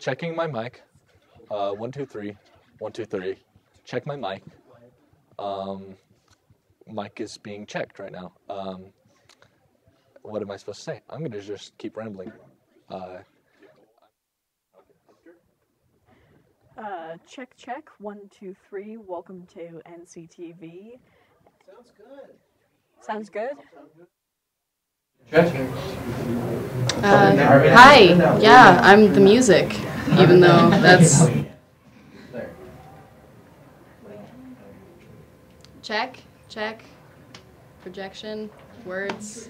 Checking my mic. 1, 2, 3. 1, 2, 3. Check my mic. Mic is being checked right now. What am I supposed to say? I'm going to just keep rambling. Check, check. 1, 2, 3. Welcome to NCTV. Sounds good. Sounds good? Hi. Yeah, I'm the music, even though that's... Check, check, projection, words.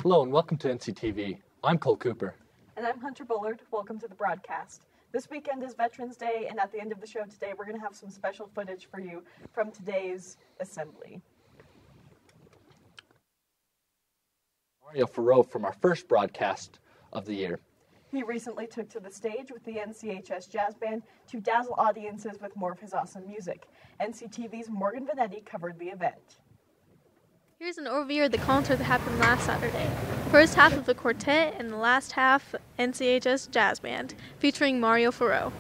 Hello and welcome to NCTV. I'm Cole Cooper. And I'm Hunter Bullard. Welcome to the broadcast. This weekend is Veterans Day, and at the end of the show today, we're going to have some special footage for you from today's assembly. Mario Ferreau from our first broadcast of the year. He recently took to the stage with the NCHS Jazz Band to dazzle audiences with more of his awesome music. NCTV's Morgan Vanetti covered the event. Here's an overview of the concert that happened last Saturday. First half of the quartet and the last half NCHS Jazz Band, featuring Mario Ferreau.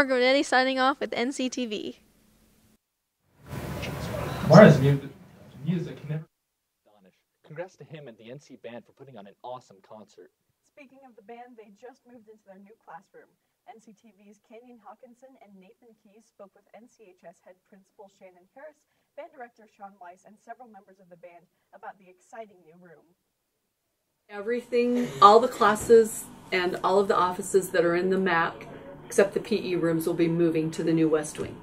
Margaretti signing off with NCTV. Mara's music never astonished. Congrats to him and the NC band for putting on an awesome concert. Speaking of the band, they just moved into their new classroom. NCTV's Kenyon Hawkinson and Nathan Keys spoke with NCHS head principal Shannon Harris, band director Sean Weiss, and several members of the band about the exciting new room. Everything, all the classes and all of the offices that are in the MAC, except the PE rooms, will be moving to the new West Wing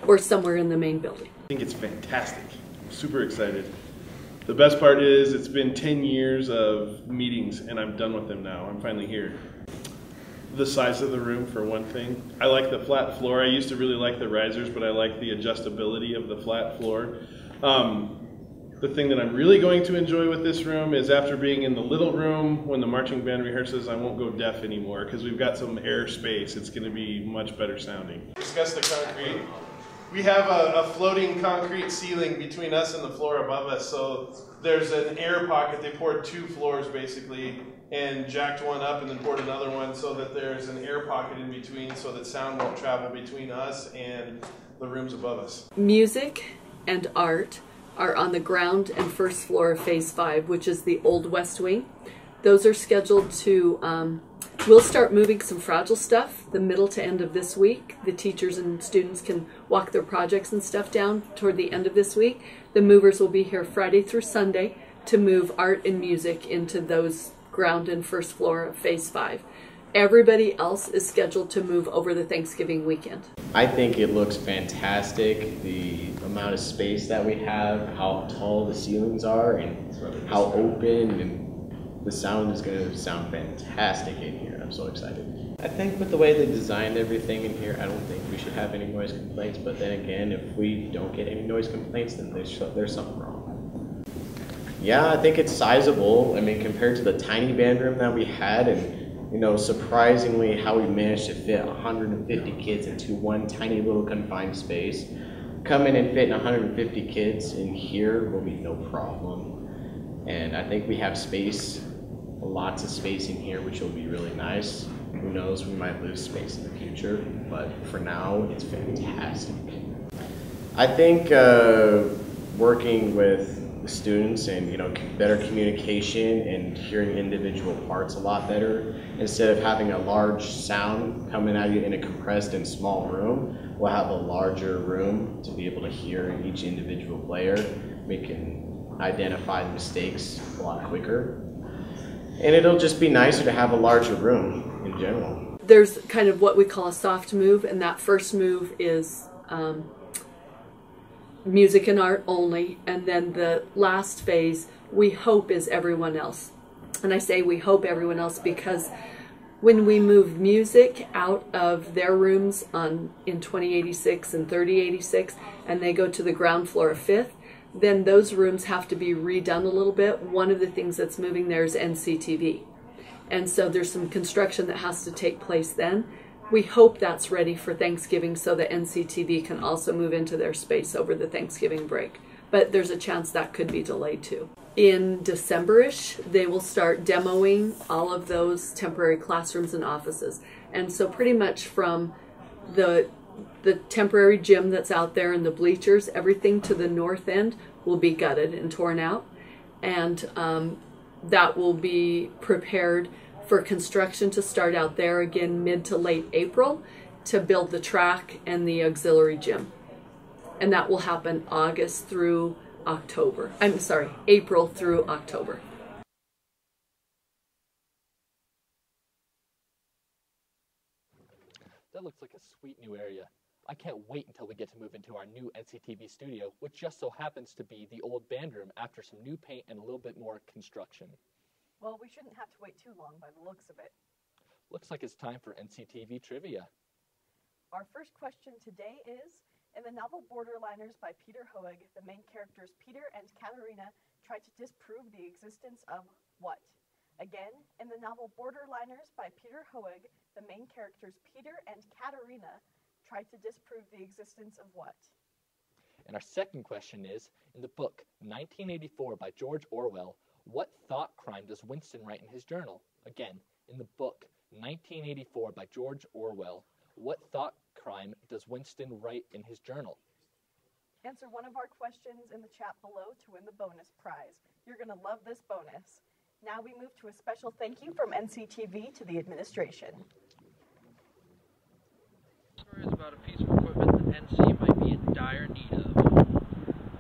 or somewhere in the main building. I think it's fantastic. I'm super excited. The best part is it's been 10 years of meetings and I'm done with them now. I'm finally here. The size of the room, for one thing. I like the flat floor. I used to really like the risers, but I like the adjustability of the flat floor. The thing that I'm really going to enjoy with this room is after being in the little room when the marching band rehearses, I won't go deaf anymore because we've got some air space. It's going to be much better sounding. Discuss the concrete. We have a floating concrete ceiling between us and the floor above us, so there's an air pocket. They poured 2 floors basically and jacked one up and then poured another one so that there's an air pocket in between so that sound won't travel between us and the rooms above us. Music and art are on the ground and first floor of Phase 5, which is the old West Wing. Those are scheduled to, we'll start moving some fragile stuff the middle to end of this week. The teachers and students can walk their projects and stuff down toward the end of this week. The movers will be here Friday through Sunday to move art and music into those ground and first floor of Phase 5. Everybody else is scheduled to move over the Thanksgiving weekend. I think it looks fantastic, the amount of space that we have, how tall the ceilings are, and how open, and the sound is going to sound fantastic in here. I'm so excited. I think with the way they designed everything in here, I don't think we should have any noise complaints, but then again, if we don't get any noise complaints, then there's something wrong. Yeah, I think it's sizable. I mean, compared to the tiny band room that we had, and you know, surprisingly how we managed to fit 150 kids into one tiny little confined space. Coming and fitting 150 kids in here will be no problem. And I think we have space, lots of space in here, which will be really nice. Who knows, we might lose space in the future, but for now, it's fantastic. I think working with the students and better communication and hearing individual parts a lot better, instead of having a large sound coming at you in a compressed and small room, we'll have a larger room to be able to hear each individual player. We can identify the mistakes a lot quicker, and it'll just be nicer to have a larger room in general. There's kind of what we call a soft move, and that first move is music and art only, and then the last phase we hope is everyone else. And I say we hope everyone else because when we move music out of their rooms in 2086 and 3086 and they go to the ground floor of 5th, then those rooms have to be redone a little bit. One of the things that's moving there is NCTV, and so there's some construction that has to take place then. We hope that's ready for Thanksgiving so that NCTV can also move into their space over the Thanksgiving break. But there's a chance that could be delayed too. In December-ish, they will start demoing all of those temporary classrooms and offices. And so pretty much from the temporary gym that's out there and the bleachers, everything to the north end will be gutted and torn out. And that will be prepared for construction to start out there again mid to late April to build the track and the auxiliary gym. And that will happen August through October. I'm sorry, April through October. That looks like a sweet new area. I can't wait until we get to move into our new NCTV studio, which just so happens to be the old band room after some new paint and a little bit more construction. Well, we shouldn't have to wait too long by the looks of it. Looks like it's time for NCTV trivia. Our first question today is, in the novel Borderliners by Peter Hoeg, the main characters Peter and Katerina try to disprove the existence of what? Again, in the novel Borderliners by Peter Hoeg, the main characters Peter and Katerina try to disprove the existence of what? And our second question is, in the book 1984 by George Orwell, what thought crime does Winston write in his journal? Again, in the book 1984 by George Orwell, What thought crime does Winston write in his journal? Answer one of our questions in the chat below to win the bonus prize. You're going to love this bonus. Now we move to a special thank you from NCTV to the administration. Story is about a piece of equipment that NC might be in dire need of.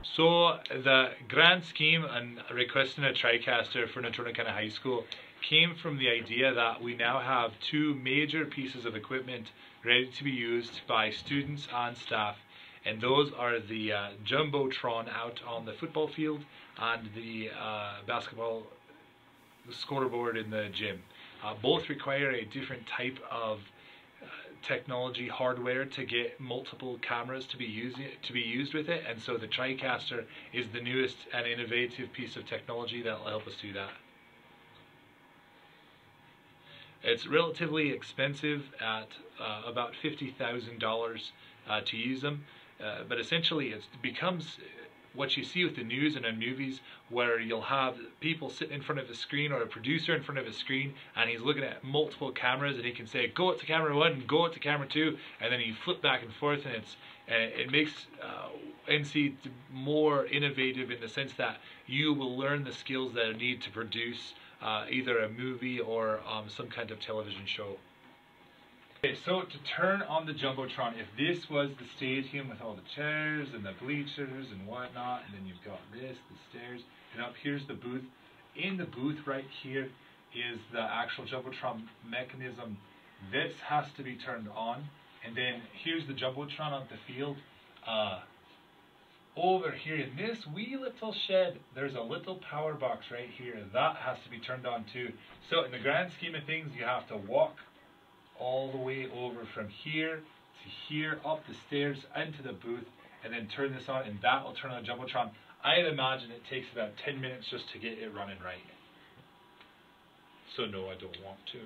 So the grand scheme and requesting a TriCaster for Natorna High School came from the idea that we now have two major pieces of equipment ready to be used by students and staff, and those are the Jumbotron out on the football field and the basketball scoreboard in the gym. Both require a different type of technology hardware to get multiple cameras to be used with it, and so the TriCaster is the newest and innovative piece of technology that will help us do that. It's relatively expensive at about $50,000 to use them, but essentially it becomes what you see with the news and in movies, where you'll have people sitting in front of a screen or a producer in front of a screen, and he's looking at multiple cameras, and he can say, go to camera 1, go to camera 2, and then you flip back and forth, and it makes NC more innovative in the sense that you will learn the skills that are needed to produce either a movie or some kind of television show. Okay, so to turn on the Jumbotron, if this was the stadium with all the chairs and the bleachers and whatnot, and then you've got this, the stairs, and up here's the booth. In the booth right here is the actual Jumbotron mechanism. This has to be turned on, and then here's the Jumbotron on the field. Over here in this wee little shed, there's a little power box right here. That has to be turned on too. So in the grand scheme of things, you have to walk all the way over from here to here, up the stairs, into the booth, and then turn this on, and that will turn on the Jumbotron. I'd imagine it takes about 10 minutes just to get it running right. So no, I don't want to.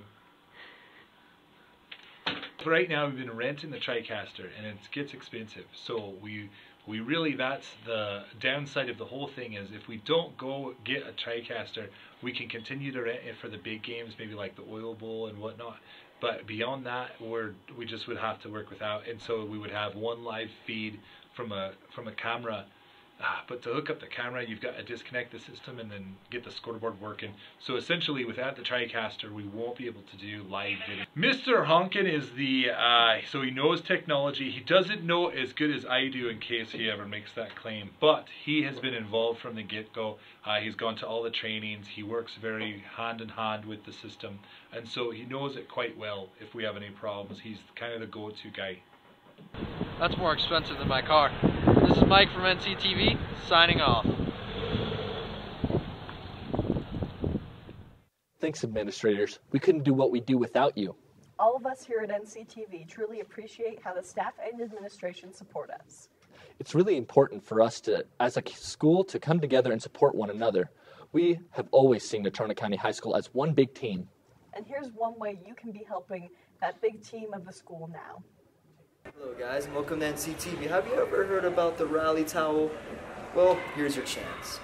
For right now, we've been renting the TriCaster, and it gets expensive. So we really, that's the downside of the whole thing, is if we don't go get a TriCaster, we can continue to rent it for the big games, maybe like the Oil Bowl and whatnot. But beyond that, we just would have to work without, and so we would have one live feed from a camera. But to hook up the camera, you've got to disconnect the system and then get the scoreboard working. So essentially, without the TriCaster, we won't be able to do live video. Mr. Honkin is so he knows technology. He doesn't know as good as I do, in case he ever makes that claim. But he has been involved from the get-go. He's gone to all the trainings. He works very hand in hand with the system. And so he knows it quite well if we have any problems. He's kind of the go-to guy. That's more expensive than my car. This is Mike from NCTV, signing off. Thanks, administrators. We couldn't do what we do without you. All of us here at NCTV truly appreciate how the staff and administration support us. It's really important for us to, as a school, to come together and support one another. We have always seen Natorna County High School as one big team. And here's one way you can be helping that big team of the school now. Hello guys, and welcome to NCTV. Have you ever heard about the rally towel? Well, here's your chance.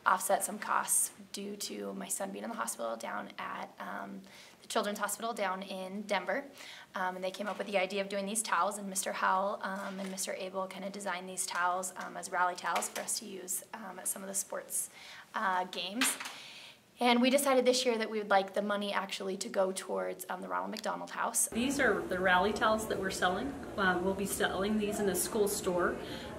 Offset some costs due to my son being in the hospital down at the Children's Hospital down in Denver. And they came up with the idea of doing these towels, and Mr. Howell and Mr. Abel kind of designed these towels as rally towels for us to use at some of the sports games. And we decided this year that we would like the money actually to go towards the Ronald McDonald House. These are the rally towels that we're selling. We'll be selling these in the school store.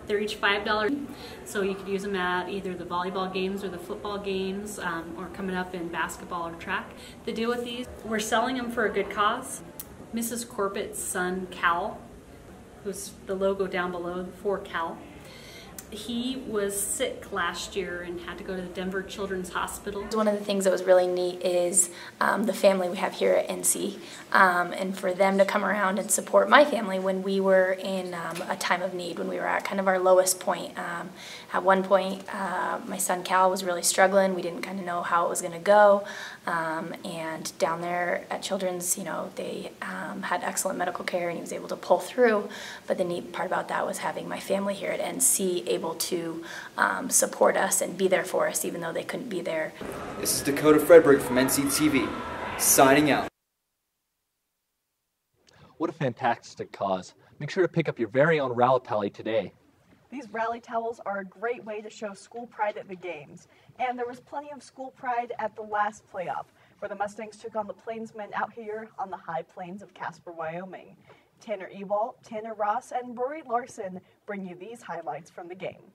They're each $5, so you could use them at either the volleyball games or the football games, or coming up in basketball or track. The deal with these, we're selling them for a good cause. Mrs. Corbett's son, Cal, who's the logo down below for Cal, he was sick last year and had to go to the Denver Children's Hospital. One of the things that was really neat is the family we have here at NC, and for them to come around and support my family when we were in a time of need, when we were at kind of our lowest point. At one point, my son Cal was really struggling. We didn't kind of know how it was going to go, and down there at Children's, you know, they had excellent medical care and he was able to pull through. But the neat part about that was having my family here at NC able to support us and be there for us even though they couldn't be there. This is Dakota Fredberg from NCTV, signing out. What a fantastic cause. Make sure to pick up your very own rally tally today. These rally towels are a great way to show school pride at the games. And there was plenty of school pride at the last playoff, where the Mustangs took on the Plainsmen out here on the high plains of Casper, Wyoming. Tanner Ewald, Tanner Ross, and Rory Larson bring you these highlights from the game.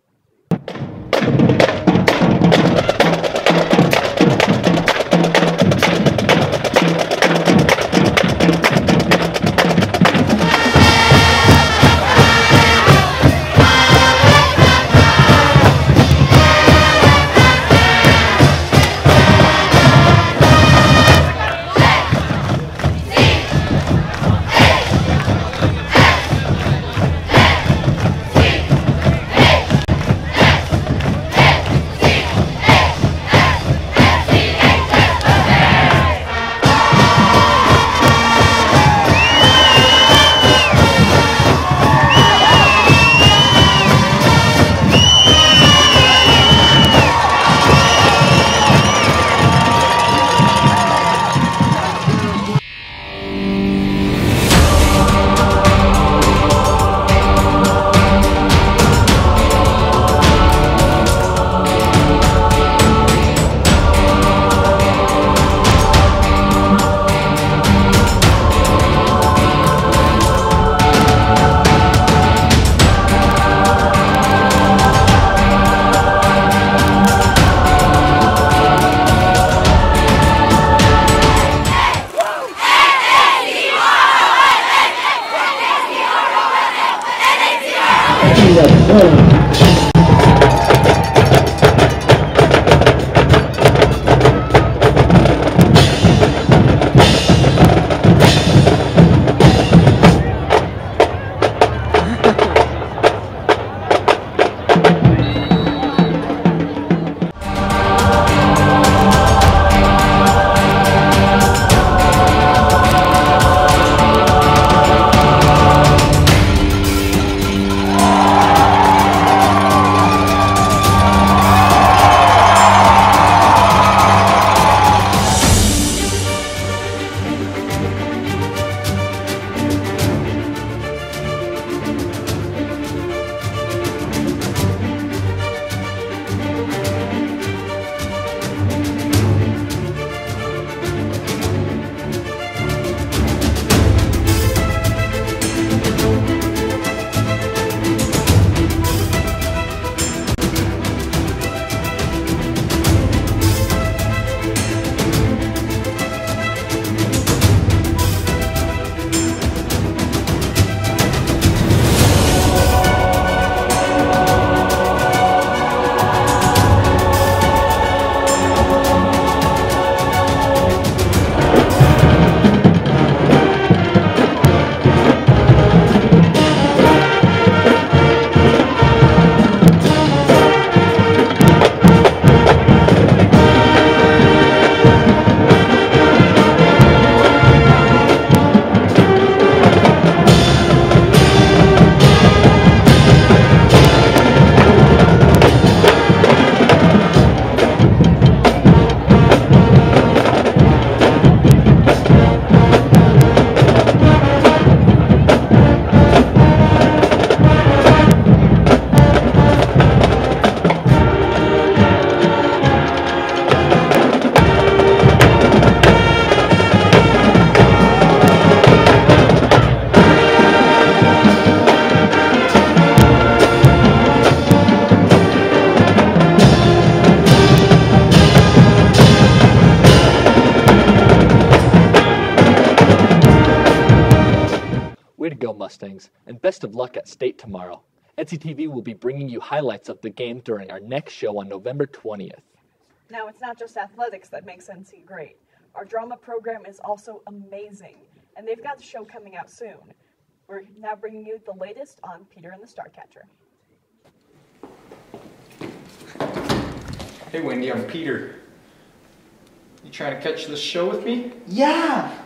Way to go, Mustangs, and best of luck at state tomorrow. NCTV will be bringing you highlights of the game during our next show on November 20th. Now, it's not just athletics that makes NC great. Our drama program is also amazing, and they've got a show coming out soon. We're now bringing you the latest on Peter and the Starcatcher. Hey Wendy, I'm Peter. You trying to catch this show with me? Yeah!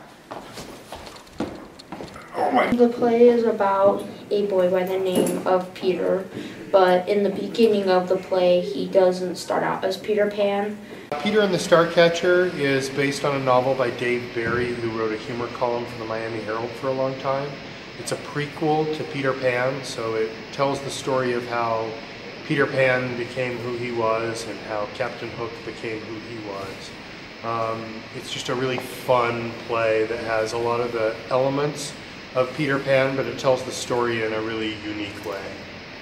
The play is about a boy by the name of Peter but in the beginning of the play, he doesn't start out as Peter Pan. Peter and the Starcatcher is based on a novel by Dave Barry, who wrote a humor column for the Miami Herald for a long time. It's a prequel to Peter Pan, so it tells the story of how Peter Pan became who he was and how Captain Hook became who he was. It's just a really fun play that has a lot of the elements of Peter Pan, but it tells the story in a really unique way.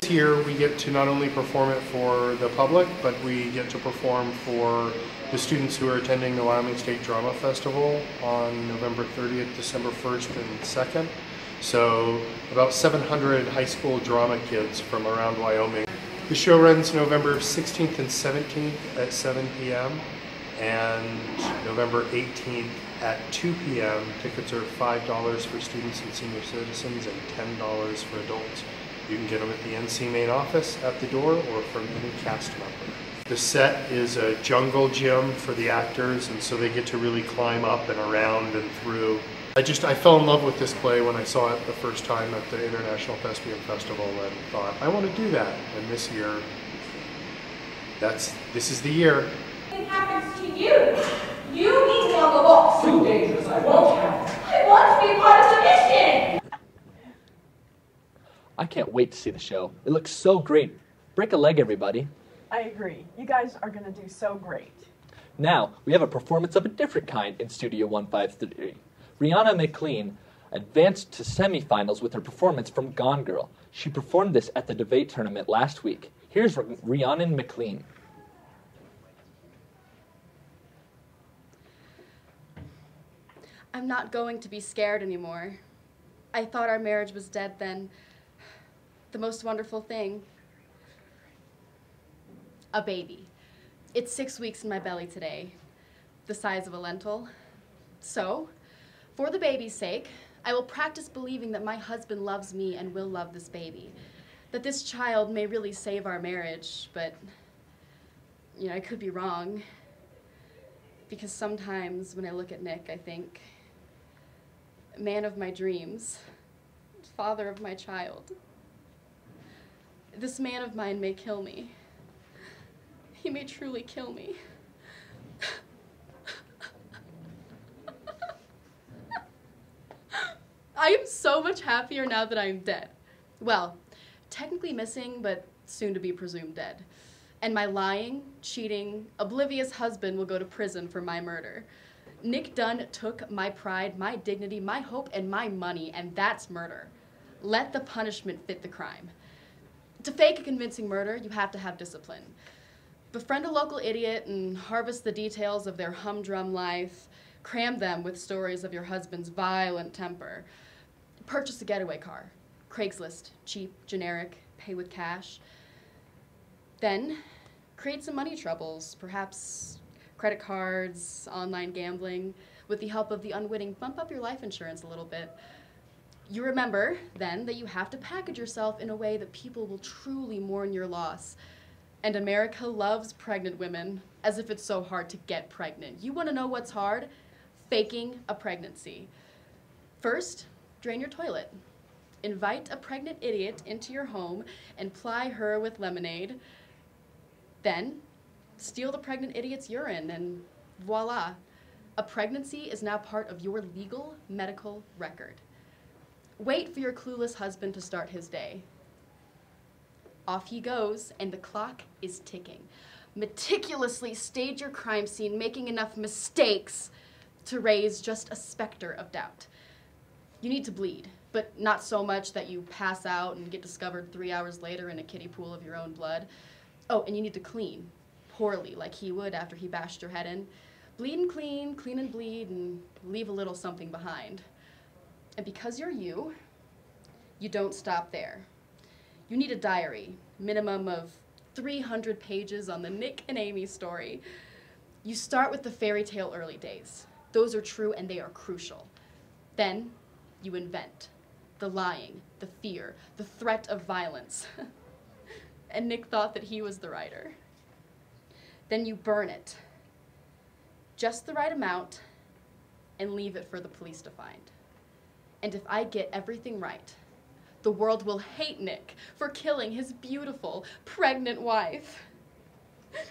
Here we get to not only perform it for the public, but we get to perform for the students who are attending the Wyoming State Drama Festival on November 30th, December 1st, and 2nd. So about 700 high school drama kids from around Wyoming. The show runs November 16th and 17th at 7 p.m. and November 18th at 2 p.m. Tickets are $5 for students and senior citizens and $10 for adults. You can get them at the NC main office at the door or from any cast member. The set is a jungle gym for the actors, and so they get to really climb up and around and through. I fell in love with this play when I saw it the first time at the International Thespian Festival and thought, I want to do that. And this year, this is the year. It happens to you. You need to be on the ball. Too dangerous, I won't have it. I want to be part of the mission. I can't wait to see the show. It looks so great. Break a leg, everybody. I agree. You guys are going to do so great. Now, we have a performance of a different kind in Studio 153. Rihanna McLean advanced to semifinals with her performance from Gone Girl. She performed this at the debate tournament last week. Here's Rihanna McLean. I'm not going to be scared anymore. I thought our marriage was dead then. The most wonderful thing. A baby. It's 6 weeks in my belly today, the size of a lentil. So, for the baby's sake, I will practice believing that my husband loves me and will love this baby. That this child may really save our marriage, but, you know, I could be wrong. Because sometimes when I look at Nick, I think, man of my dreams, father of my child. This man of mine may kill me. He may truly kill me. I am so much happier now that I am dead. Well, technically missing, but soon to be presumed dead. And my lying, cheating, oblivious husband will go to prison for my murder. Nick Dunn took my pride, my dignity, my hope, and my money, and that's murder. Let the punishment fit the crime. To fake a convincing murder, you have to have discipline. Befriend a local idiot and harvest the details of their humdrum life. Cram them with stories of your husband's violent temper. Purchase a getaway car. Craigslist, cheap, generic, pay with cash. Then, create some money troubles, perhaps credit cards, online gambling. With the help of the unwitting, bump up your life insurance a little bit. You remember, then, that you have to package yourself in a way that people will truly mourn your loss. And America loves pregnant women, as if it's so hard to get pregnant. You want to know what's hard? Faking a pregnancy. First, drain your toilet. Invite a pregnant idiot into your home and ply her with lemonade. Then, steal the pregnant idiot's urine and voila. A pregnancy is now part of your legal medical record. Wait for your clueless husband to start his day. Off he goes, and the clock is ticking. Meticulously stage your crime scene, making enough mistakes to raise just a specter of doubt. You need to bleed, but not so much that you pass out and get discovered 3 hours later in a kiddie pool of your own blood. Oh, and you need to clean, poorly, like he would after he bashed your head in. Bleed and clean and bleed, and leave a little something behind. And because you're you don't stop there. You need a diary, minimum of 300 pages on the Nick and Amy story. You start with the fairy tale early days. Those are true and they are crucial. Then you invent the lying, the fear, the threat of violence. And Nick thought that he was the writer. Then you burn it, just the right amount, and leave it for the police to find. And if I get everything right, The world will hate Nick for killing his beautiful, pregnant wife.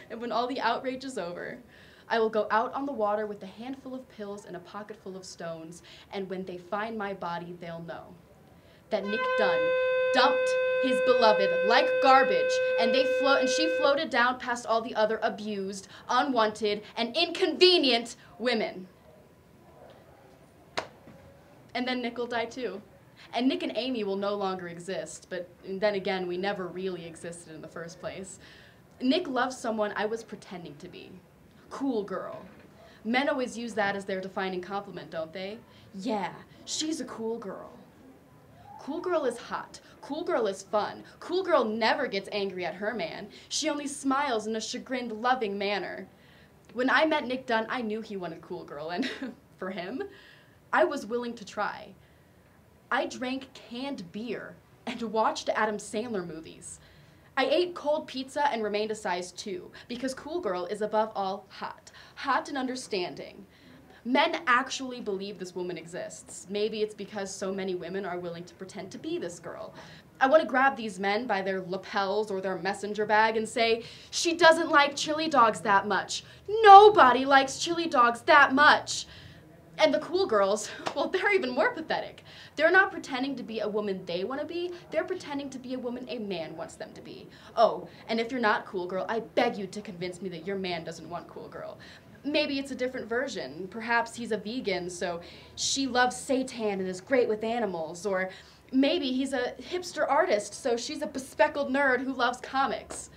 And when all the outrage is over, I will go out on the water with a handful of pills and a pocket full of stones, and when they find my body, they'll know that Nick Dunn dumped his beloved like garbage, and she floated down past all the other abused, unwanted, and inconvenient women. And then Nick will die too. And Nick and Amy will no longer exist, but then again, we never really existed in the first place. Nick loves someone I was pretending to be. Cool girl. Men always use that as their defining compliment, don't they? Yeah, she's a cool girl. Cool girl is hot. Cool girl is fun. Cool girl never gets angry at her man. She only smiles in a chagrined, loving manner. When I met Nick Dunn, I knew he wanted cool girl, and for him, I was willing to try. I drank canned beer and watched Adam Sandler movies. I ate cold pizza and remained a size 2 because cool girl is above all hot. Hot and understanding. Men actually believe this woman exists. Maybe it's because so many women are willing to pretend to be this girl. I want to grab these men by their lapels or their messenger bag and say, she doesn't like chili dogs that much. Nobody likes chili dogs that much. And the cool girls, well, they're even more pathetic. They're not pretending to be a woman they want to be. They're pretending to be a woman a man wants them to be. Oh, and if you're not cool girl, I beg you to convince me that your man doesn't want cool girl. Maybe it's a different version. Perhaps he's a vegan, so she loves seitan and is great with animals. Or maybe he's a hipster artist, so she's a bespectacled nerd who loves comics.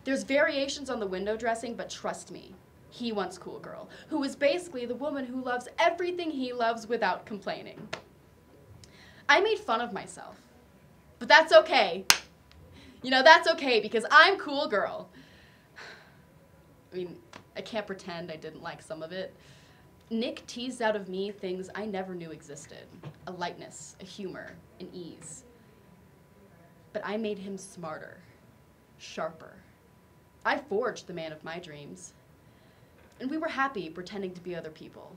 There's variations on the window dressing, but trust me, he wants cool girl, who is basically the woman who loves everything he loves without complaining. I made fun of myself, but that's okay. You know, that's okay because I'm cool girl. I mean, I can't pretend I didn't like some of it. Nick teased out of me things I never knew existed. A lightness, a humor, an ease. But I made him smarter, sharper. I forged the man of my dreams. And we were happy pretending to be other people.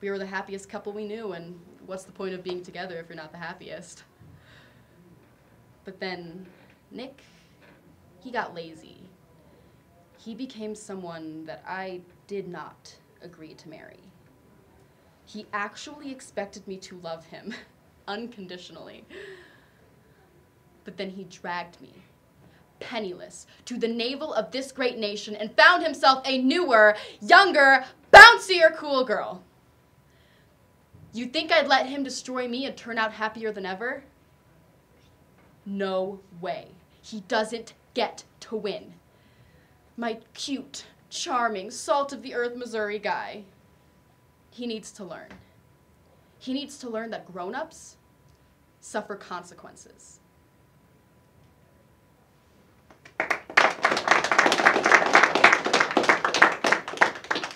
We were the happiest couple we knew, and what's the point of being together if you're not the happiest? But then Nick, he got lazy. He became someone that I did not agree to marry. He actually expected me to love him, unconditionally. But then he dragged me, penniless, to the navel of this great nation and found himself a newer, younger, bouncier cool girl. You think I'd let him destroy me and turn out happier than ever? No way. He doesn't get to win. My cute, charming, salt-of-the-earth Missouri guy. He needs to learn. He needs to learn that grown-ups suffer consequences.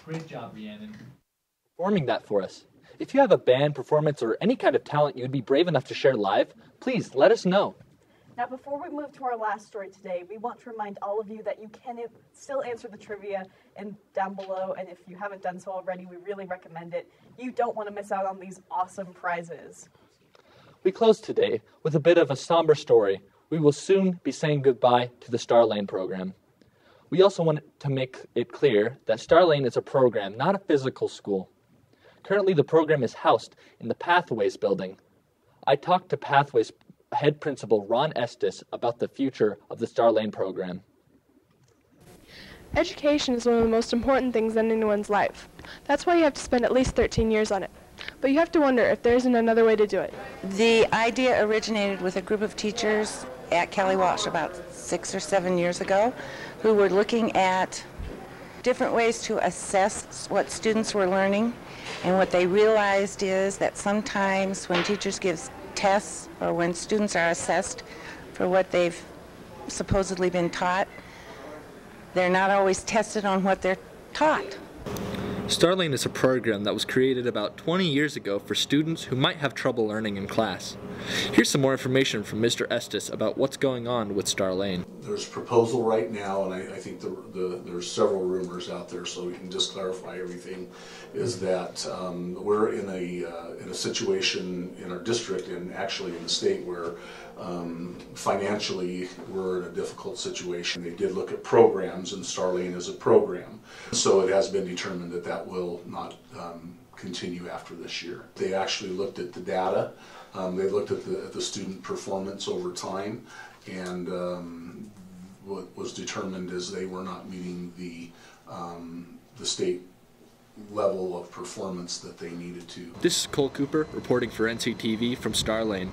Great job, Rhiannon, performing that for us. If you have a band, performance, or any kind of talent you'd be brave enough to share live, please let us know. Now, before we move to our last story today, we want to remind all of you that you can still answer the trivia down below, and if you haven't done so already, we really recommend it. You don't want to miss out on these awesome prizes. We close today with a bit of a somber story. We will soon be saying goodbye to the Starlane program. We also want to make it clear that Starlane is a program, not a physical school. Currently, the program is housed in the Pathways building. I talked to Pathways head principal Ron Estes about the future of the Starlane program. Education is one of the most important things in anyone's life. That's why you have to spend at least 13 years on it. But you have to wonder if there isn't another way to do it. The idea originated with a group of teachers at Kelly Walsh about 6 or 7 years ago who were looking at different ways to assess what students were learning. And what they realized is that sometimes when teachers give tests or when students are assessed for what they've supposedly been taught, they're not always tested on what they're taught. Starlane is a program that was created about 20 years ago for students who might have trouble learning in class. Here's some more information from Mr. Estes about what's going on with Starlane. There's a proposal right now, and I think there's several rumors out there, so we can just clarify everything, is that we're in a situation in our district and actually in the state where financially we're in a difficult situation. They did look at programs, and Starlane is a program. So it has been determined that that will not continue after this year. They actually looked at the data. They looked at the student performance over time, and what was determined is they were not meeting the state level of performance that they needed to. This is Cole Cooper reporting for NCTV from Starlane.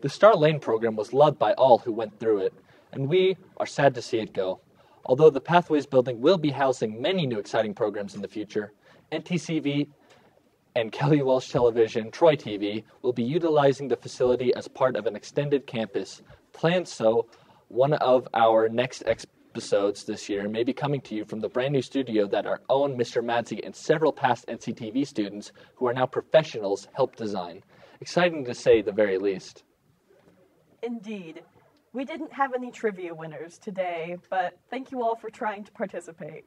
The Starlane program was loved by all who went through it, and we are sad to see it go. Although the Pathways building will be housing many new exciting programs in the future, NTCV and Kelly Walsh Television, Troy TV, will be utilizing the facility as part of an extended campus. Planned so, one of our next episodes this year may be coming to you from the brand new studio that our own Mr. Madsey and several past NCTV students who are now professionals helped design. Exciting to say the very least. Indeed. We didn't have any trivia winners today, but thank you all for trying to participate.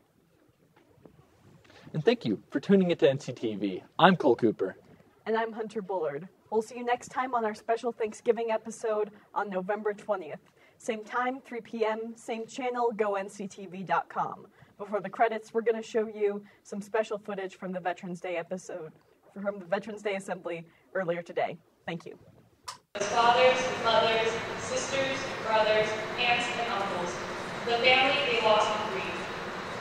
And thank you for tuning into NCTV. I'm Cole Cooper. And I'm Hunter Bullard. We'll see you next time on our special Thanksgiving episode on November 20th. Same time, 3 p.m., same channel, gonctv.com. Before the credits, we're going to show you some special footage from the Veterans Day episode, from the Veterans Day Assembly earlier today. Thank you. Fathers, mothers, sisters, brothers, aunts, and uncles, the family they lost in grief.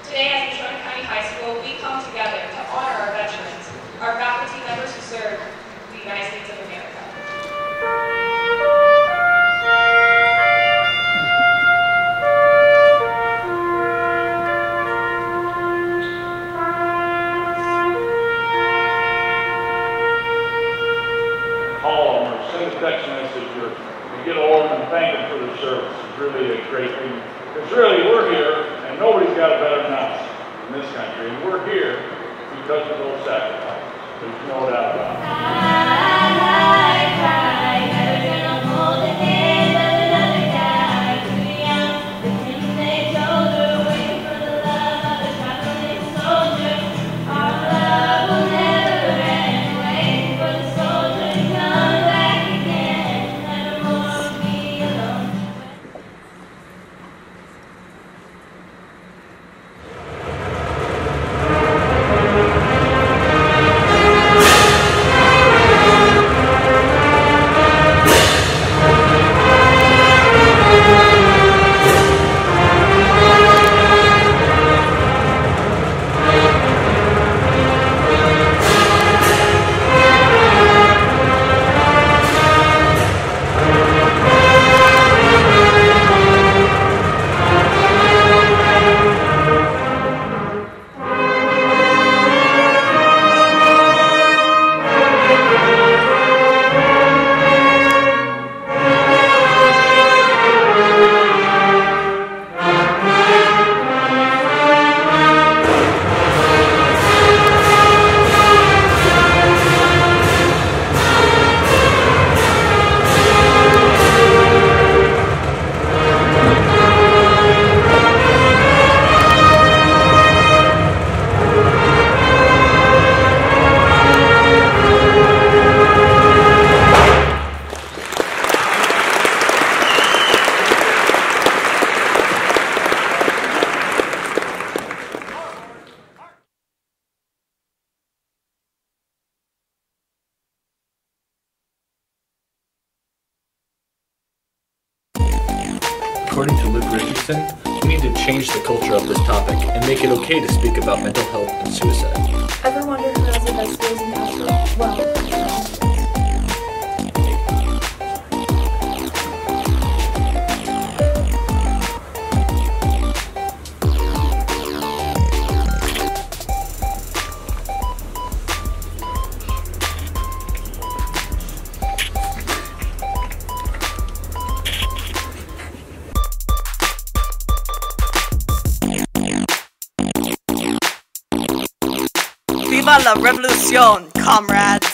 Today at Shoshone County High School, we come together to honor our veterans, our faculty members who serve the United States of America. Call them or send a text message or get a hold of them and thank them for their service. It's really a great thing. Because really, we're here, and nobody's got it better than us in this country. And we're here because of those sacrifices. There's no doubt about it. According to Luke Richardson, we need to change the culture of this topic and make it okay to speak about mental health and suicide. Ever wonder who has the best skills in house? Well, la revolución, comrades.